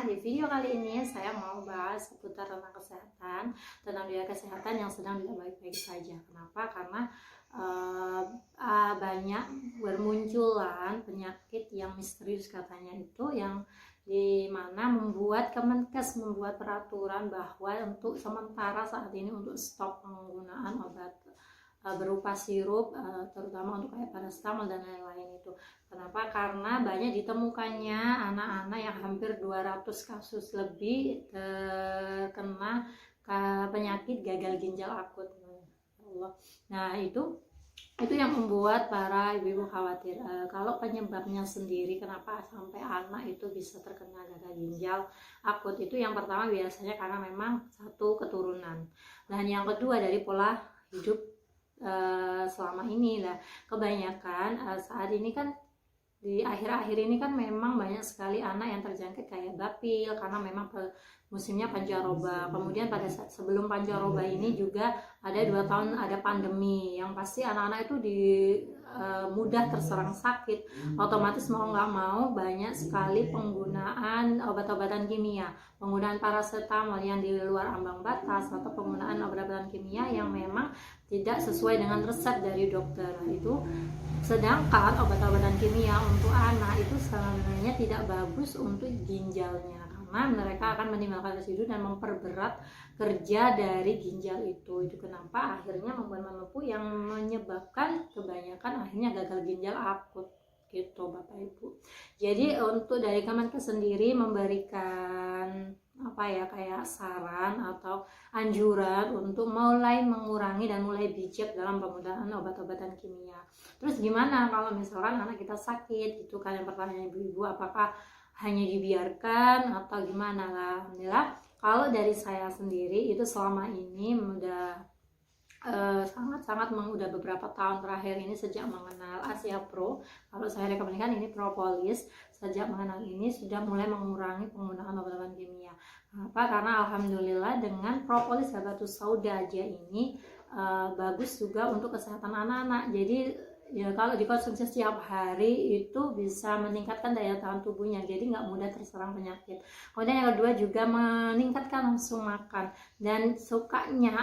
semuanya, di video kali ini saya mau bahas seputar tentang kesehatan, tentang dunia kesehatan yang sedang tidak baik-baik saja. Kenapa? Karena banyak bermunculan penyakit yang misterius katanya itu, yang dimana membuat Kemenkes membuat peraturan bahwa untuk sementara saat ini untuk stop penggunaan obat berupa sirup, terutama untuk kayak paracetamol dan lain-lain itu. Kenapa? Karena banyak ditemukannya anak-anak yang hampir 200 kasus lebih terkena penyakit gagal ginjal akut. Allah. Nah, itu yang membuat para ibu-ibu khawatir. Kalau penyebabnya sendiri kenapa sampai anak itu bisa terkena gagal ginjal akut, itu yang pertama biasanya karena memang satu keturunan, dan yang kedua dari pola hidup selama ini lah. Kebanyakan saat ini kan di akhir-akhir ini kan memang banyak sekali anak yang terjangkit kayak bapil karena memang musimnya pancaroba. Kemudian pada saat sebelum pancaroba ini juga ada 2 tahun ada pandemi, yang pasti anak-anak itu mudah terserang sakit. Otomatis mau nggak mau banyak sekali penggunaan obat-obatan kimia, penggunaan paracetamol yang di luar ambang batas, atau penggunaan obat-obatan kimia yang memang tidak sesuai dengan resep dari dokter. Itu sedangkan obat-obatan kimia untuk anak itu sebenarnya tidak bagus untuk ginjalnya, karena mereka akan menimbulkan residu dan memperberat kerja dari ginjal itu. Itu kenapa akhirnya membuat menumpuk yang menyebabkan kebanyakan akhirnya gagal ginjal akut gitu Bapak Ibu. Jadi untuk dari Kemenkes sendiri memberikan kayak saran atau anjuran untuk mulai mengurangi dan mulai bijak dalam penggunaan obat-obatan kimia. Terus gimana kalau misalkan anak kita sakit gitu kan, yang pertanyaan ibu-ibu, apakah hanya dibiarkan atau gimana lah. Alhamdulillah kalau dari saya sendiri itu selama ini udah sangat-sangat udah beberapa tahun terakhir ini sejak mengenal Asia Pro, kalau saya rekomendasikan ini propolis. Sejak mengenal ini sudah mulai mengurangi penggunaan obat-obatan kimia. Kenapa? Karena alhamdulillah dengan propolis habatus sauda aja ini bagus juga untuk kesehatan anak-anak. Jadi ya kalau dikonsumsi setiap hari itu bisa meningkatkan daya tahan tubuhnya, jadi nggak mudah terserang penyakit. Kemudian yang kedua juga meningkatkan nafsu makan, dan sukanya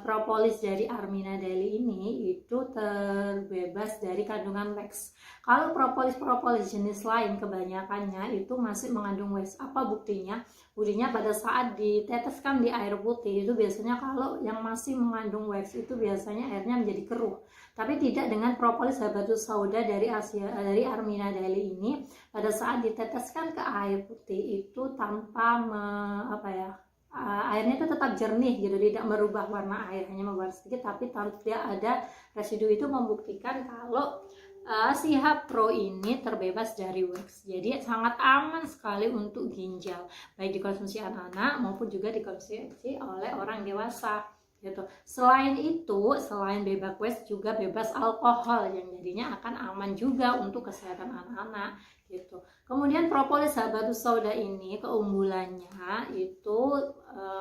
propolis dari Armina Daily ini itu terbebas dari kandungan wax. Kalau propolis jenis lain kebanyakannya itu masih mengandung wax. Apa buktinya? Buktinya pada saat diteteskan di air putih itu biasanya kalau yang masih mengandung wax itu biasanya airnya menjadi keruh. Tapi tidak dengan propolis habatus sauda dari Armina Daily ini. Pada saat diteteskan ke air putih itu tanpa airnya itu tetap jernih gitu, tidak merubah warna air, hanya membuat sedikit, tapi tidak ada residu. Itu membuktikan kalau si Hapro ini terbebas dari wax. Jadi sangat aman sekali untuk ginjal, baik dikonsumsi anak-anak maupun juga dikonsumsi oleh orang dewasa gitu. Selain itu, selain bebas wax juga bebas alkohol, yang jadinya akan aman juga untuk kesehatan anak-anak gitu. Kemudian propolis habatus sauda ini keunggulannya itu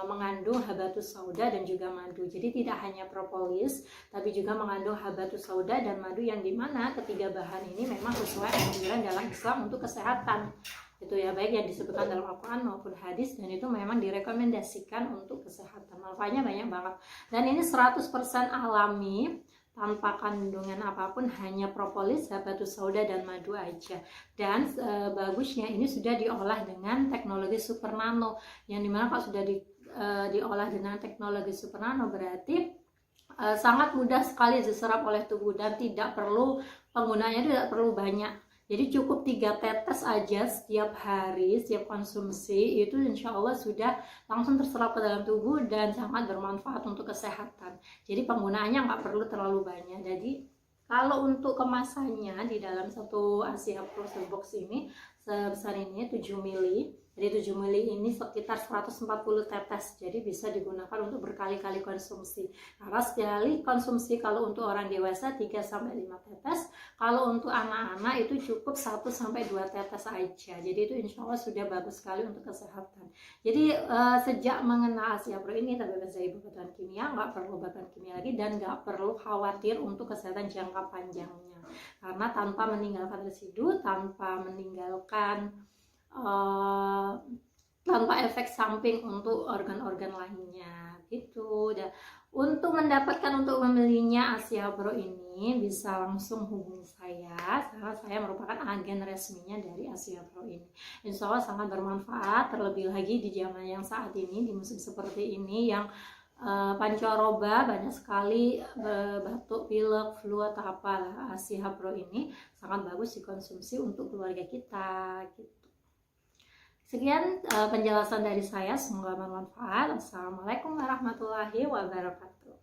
mengandung habatus sauda dan juga madu. Jadi tidak hanya propolis tapi juga mengandung habatus sauda dan madu, yang dimana ketiga bahan ini memang sesuai anjuran dalam Islam untuk kesehatan. Itu ya, baik yang disebutkan dalam Al-Quran maupun hadis, dan itu memang direkomendasikan untuk kesehatan. Manfaatnya banyak banget, dan ini 100% alami tanpa kandungan apapun, hanya propolis, habatus sauda dan madu aja. Dan bagusnya ini sudah diolah dengan teknologi super nano, yang dimana kalau sudah diolah dengan teknologi super nano berarti sangat mudah sekali diserap oleh tubuh, dan tidak perlu penggunaannya tidak perlu banyak. Jadi cukup 3 tetes aja setiap hari, setiap konsumsi itu insya Allah sudah langsung terserap ke dalam tubuh dan sangat bermanfaat untuk kesehatan. Jadi penggunaannya nggak perlu terlalu banyak. Jadi kalau untuk kemasannya di dalam satu Asia Pro box ini sebesar ini 7 mili. Jadi 7 mili ini sekitar 140 tetes, jadi bisa digunakan untuk berkali-kali konsumsi. Karena sekali konsumsi kalau untuk orang dewasa 3-5 tetes, kalau untuk anak-anak itu cukup 1-2 tetes aja. Jadi itu insya Allah sudah bagus sekali untuk kesehatan. Jadi sejak mengenal Asia Pro ini terbebas dari obat kimia, nggak perlu obat kimia lagi, dan nggak perlu khawatir untuk kesehatan jangka panjangnya. Karena tanpa meninggalkan residu, tanpa meninggalkan tanpa efek samping untuk organ-organ lainnya gitu. Dan untuk mendapatkan untuk membelinya Asia Pro ini bisa langsung hubungi saya karena saya merupakan agen resminya dari Asia Pro ini. Insya Allah sangat bermanfaat, terlebih lagi di zaman yang saat ini, di musim seperti ini yang pancaroba banyak sekali, batuk, pilek, flu atau apalah. Asia Pro ini sangat bagus dikonsumsi untuk keluarga kita gitu. Sekian penjelasan dari saya, semoga bermanfaat. Assalamualaikum warahmatullahi wabarakatuh.